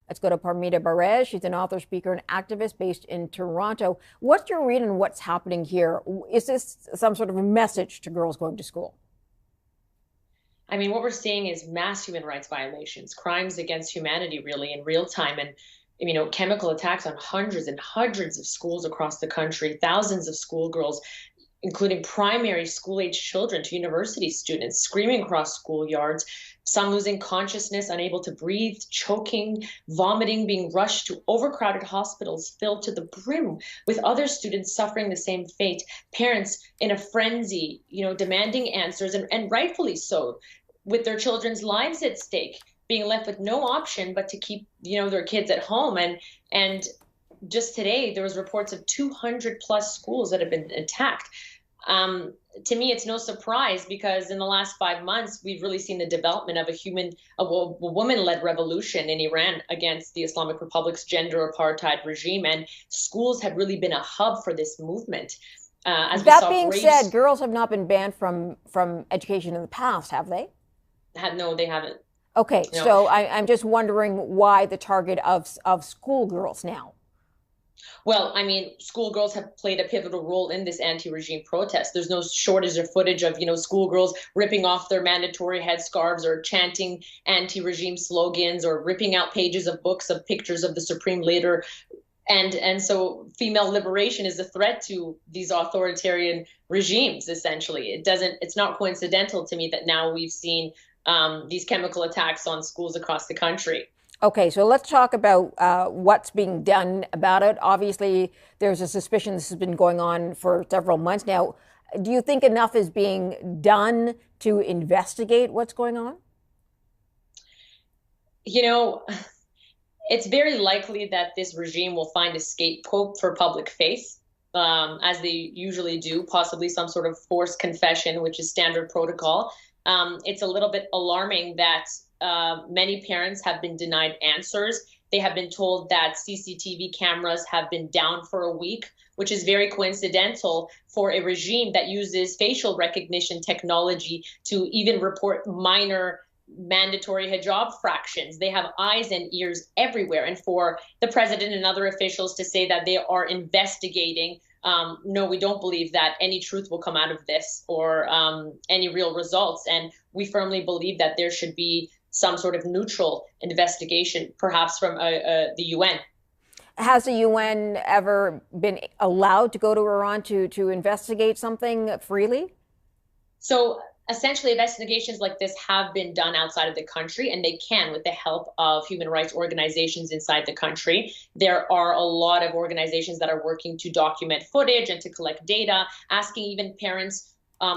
Let's go to Parmida Barez. She's an author, speaker, and activist based in Toronto. What's your read on what's happening here? Is this some sort of a message to girls going to school? I mean, what we're seeing is mass human rights violations, crimes against humanity, really, in real time. And, chemical attacks on hundreds and hundreds of schools across the country, thousands of schoolgirls, including primary school age children to university students, screaming across schoolyards, some losing consciousness, unable to breathe, choking, vomiting, being rushed to overcrowded hospitals filled to the brim with other students suffering the same fate, parents in a frenzy, demanding answers, and rightfully so, with their children's lives at stake, being left with no option but to keep, their kids at home. And just today, there was reports of 200 plus schools that have been attacked. To me, it's no surprise because in the last 5 months, we've really seen the development of a woman-led revolution in Iran against the Islamic Republic's gender apartheid regime, and schools have really been a hub for this movement. As we That saw, being said, girls have not been banned from education in the past, have they? no, they haven't. Okay, No. so I'm just wondering why the target of schoolgirls now. Well, I mean, schoolgirls have played a pivotal role in this anti-regime protest. There's no shortage of footage of, schoolgirls ripping off their mandatory headscarves or chanting anti-regime slogans or ripping out pages of books of pictures of the supreme leader. And so female liberation is a threat to these authoritarian regimes, essentially. It's not coincidental to me that now we've seen these chemical attacks on schools across the country. Okay, so let's talk about what's being done about it. Obviously, there's a suspicion this has been going on for several months now. Do you think enough is being done to investigate what's going on? You know, it's very likely that this regime will find a scapegoat for public face, as they usually do, possibly some sort of forced confession, which is standard protocol. It's a little bit alarming that many parents have been denied answers. They have been told that CCTV cameras have been down for a week, which is very coincidental for a regime that uses facial recognition technology to even report minor mandatory hijab fractions. They have eyes and ears everywhere. And for the president and other officials to say that they are investigating, no, we don't believe that any truth will come out of this or any real results. And we firmly believe that there should be some sort of neutral investigation, perhaps from the UN. Has the UN ever been allowed to go to Iran to investigate something freely? So essentially, investigations like this have been done outside of the country, and they can with the help of human rights organizations inside the country. There are a lot of organizations that are working to document footage and to collect data, asking even parents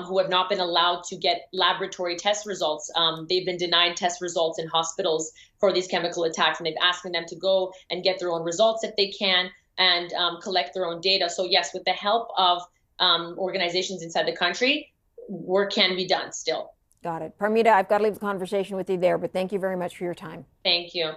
who have not been allowed to get laboratory test results. They've been denied test results in hospitals for these chemical attacks, and they've asking them to go and get their own results if they can and collect their own data. So yes, with the help of organizations inside the country, work can be done still. Got it. Parmida, I've got to leave the conversation with you there, but thank you very much for your time. Thank you.